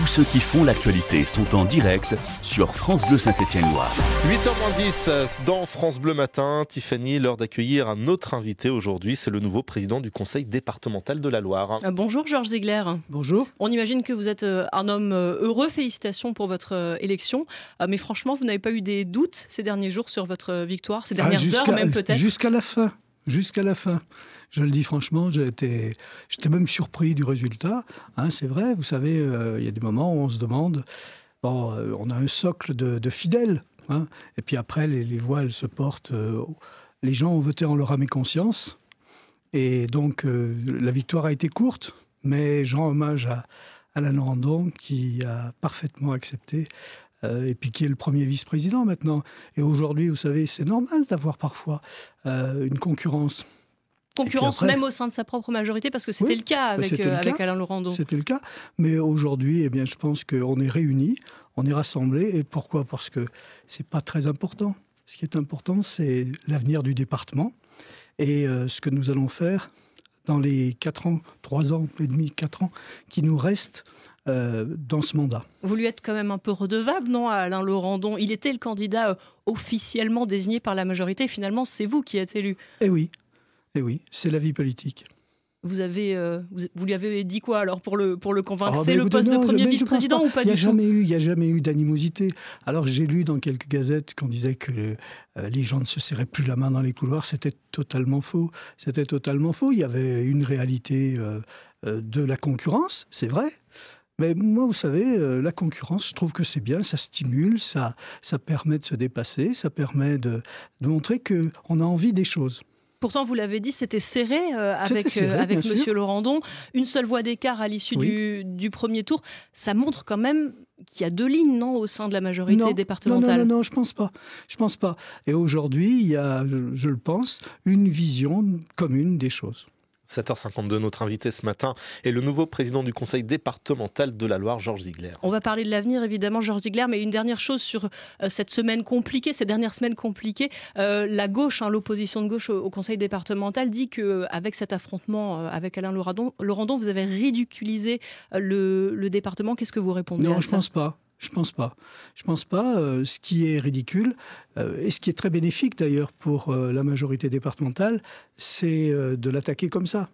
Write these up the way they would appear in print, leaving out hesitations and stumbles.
Tous ceux qui font l'actualité sont en direct sur France Bleu Saint-Étienne-Loire. 8h10 dans France Bleu Matin. Tiffany, l'heure d'accueillir un autre invité aujourd'hui. C'est le nouveau président du conseil départemental de la Loire. Bonjour Georges Ziegler. Bonjour. On imagine que vous êtes un homme heureux. Félicitations pour votre élection. Mais franchement, vous n'avez pas eu des doutes ces derniers jours sur votre victoire, ces dernières heures même peut-être? Jusqu'à la fin. Jusqu'à la fin. Je le dis franchement, j'étais même surpris du résultat. C'est vrai, vous savez, il y a des moments où on se demande, on a un socle de fidèles. Et puis après, les voix, elles se portent. Les gens ont voté en leur âme et conscience. Et donc, la victoire a été courte, mais je rends hommage à Alain Laurandon qui a parfaitement accepté. Et puis qui est le premier vice-président maintenant. Et aujourd'hui, vous savez, c'est normal d'avoir parfois une concurrence. Concurrence après, même au sein de sa propre majorité, parce que c'était le cas avec Alain Laurandon. C'était le cas, mais aujourd'hui, je pense qu'on est réunis, on est rassemblés. Et pourquoi ? Parce que c'est pas très important. Ce qui est important, c'est l'avenir du département et ce que nous allons faire dans les 4 ans, 3 ans et demi, 4 ans qui nous restent dans ce mandat. Vous lui êtes quand même un peu redevable, non, à Alain Laurandon? Il était le candidat officiellement désigné par la majorité. Finalement, c'est vous qui êtes élu. Eh oui, c'est la vie politique. Vous lui avez dit quoi alors pour le convaincre? C'est le poste de premier vice-président ou pas du tout? Il n'y a jamais eu d'animosité. Alors j'ai lu dans quelques gazettes qu'on disait que les gens ne se serraient plus la main dans les couloirs. C'était totalement faux. Il y avait une réalité de la concurrence, c'est vrai. Mais moi, vous savez, la concurrence, je trouve que c'est bien, ça stimule, ça permet de se dépasser, ça permet de montrer qu'on a envie des choses. Pourtant, vous l'avez dit, c'était serré avec Monsieur Laurandon. Une seule voix d'écart à l'issue du premier tour. Ça montre quand même qu'il y a 2 lignes, non, au sein de la majorité départementale. Non, je pense pas. Et aujourd'hui, il y a, je le pense, une vision commune des choses. 7h52, notre invité ce matin est le nouveau président du conseil départemental de la Loire, Georges Ziegler. On va parler de l'avenir, évidemment, Georges Ziegler, mais une dernière chose sur ces dernières semaines compliquées. La gauche, l'opposition de gauche au conseil départemental dit qu'avec cet affrontement avec Alain Laurandon, vous avez ridiculisé le département. Qu'est-ce que vous répondez à ça? Non, je pense pas. Ce qui est ridicule, et ce qui est très bénéfique d'ailleurs pour la majorité départementale, c'est de l'attaquer comme ça.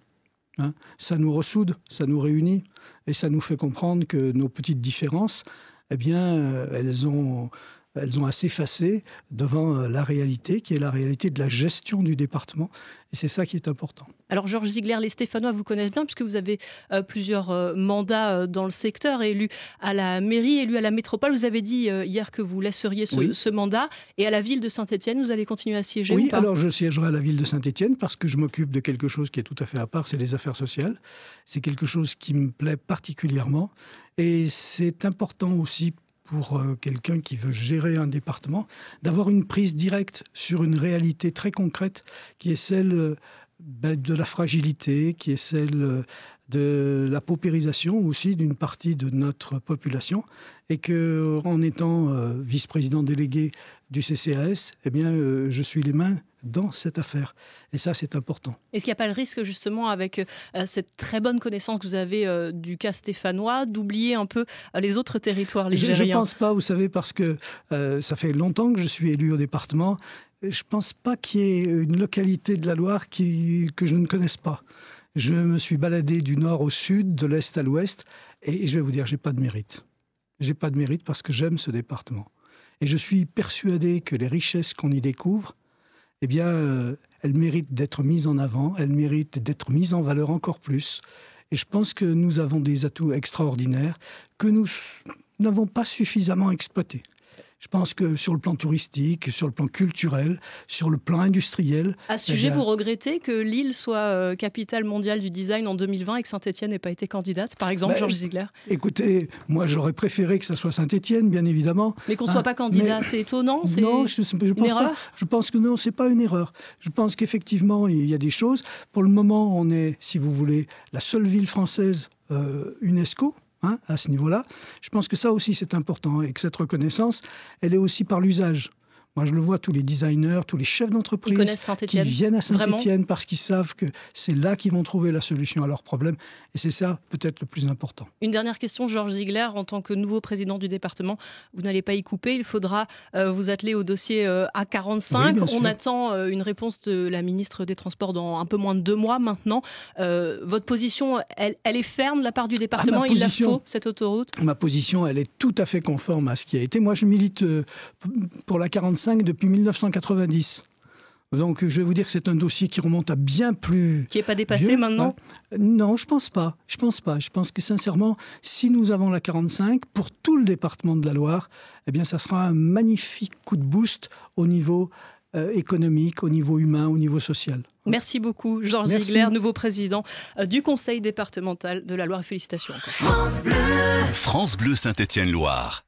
Ça nous ressoude, ça nous réunit, et ça nous fait comprendre que nos petites différences, elles ont à s'effacer devant la réalité, qui est la réalité de la gestion du département. Et c'est ça qui est important. Alors Georges Ziegler, les Stéphanois vous connaissent bien puisque vous avez plusieurs mandats dans le secteur, élu à la mairie, élu à la métropole. Vous avez dit hier que vous laisseriez ce mandat. Et à la ville de Saint-Étienne, vous allez continuer à siéger ou pas? Alors je siégerai à la ville de Saint-Étienne parce que je m'occupe de quelque chose qui est tout à fait à part, c'est les affaires sociales. C'est quelque chose qui me plaît particulièrement. Et c'est important aussi pour quelqu'un qui veut gérer un département, d'avoir une prise directe sur une réalité très concrète qui est celle de la fragilité, qui est celle de la paupérisation aussi d'une partie de notre population, et qu'en étant vice-président délégué du CCAS, je suis les mains dans cette affaire. Et ça, c'est important. Est-ce qu'il n'y a pas le risque, justement, avec cette très bonne connaissance que vous avez du cas stéphanois, d'oublier un peu les autres territoires ligériens? Je ne pense pas, vous savez, parce que ça fait longtemps que je suis élu au département. Je ne pense pas qu'il y ait une localité de la Loire que je ne connaisse pas. Je me suis baladé du nord au sud, de l'est à l'ouest, et je vais vous dire, j'ai pas de mérite. J'ai pas de mérite parce que j'aime ce département. Et je suis persuadé que les richesses qu'on y découvre, elles méritent d'être mises en avant, elles méritent d'être mises en valeur encore plus. Et je pense que nous avons des atouts extraordinaires que nous n'avons pas suffisamment exploités. Je pense que sur le plan touristique, sur le plan culturel, sur le plan industriel... À ce sujet, vous regrettez que Lille soit capitale mondiale du design en 2020 et que Saint-Étienne n'ait pas été candidate, par exemple, Georges Ziegler? Écoutez, moi j'aurais préféré que ça soit Saint-Étienne, bien évidemment. Mais qu'on ne soit pas candidat, c'est étonnant? Non, je pense pas. Je pense que non, c'est pas une erreur. Je pense qu'effectivement, il y a des choses. Pour le moment, on est, si vous voulez, la seule ville française UNESCO. À ce niveau-là. Je pense que ça aussi c'est important et que cette reconnaissance, elle est aussi par l'usage. Moi, je le vois, tous les designers, tous les chefs d'entreprise qui viennent à Saint-Étienne parce qu'ils savent que c'est là qu'ils vont trouver la solution à leurs problèmes. Et c'est ça, peut-être, le plus important. Une dernière question, Georges Ziegler. En tant que nouveau président du département, vous n'allez pas y couper. Il faudra vous atteler au dossier A45. Oui, on attend une réponse de la ministre des Transports dans un peu moins de 2 mois maintenant. Votre position, elle est ferme de la part du département. Il la faut, cette autoroute? Ma position, elle est tout à fait conforme à ce qui a été. Moi, je milite pour la 45 depuis 1990. Donc, je vais vous dire que c'est un dossier qui remonte à bien plus... Qui n'est pas dépassé maintenant? Non, je pense pas. Je pense que, sincèrement, si nous avons la 45, pour tout le département de la Loire, eh bien, ça sera un magnifique coup de boost au niveau économique, au niveau humain, au niveau social. Merci beaucoup, Georges Ziegler, nouveau président du conseil départemental de la Loire. Félicitations encore. France Bleu Saint-Étienne-Loire.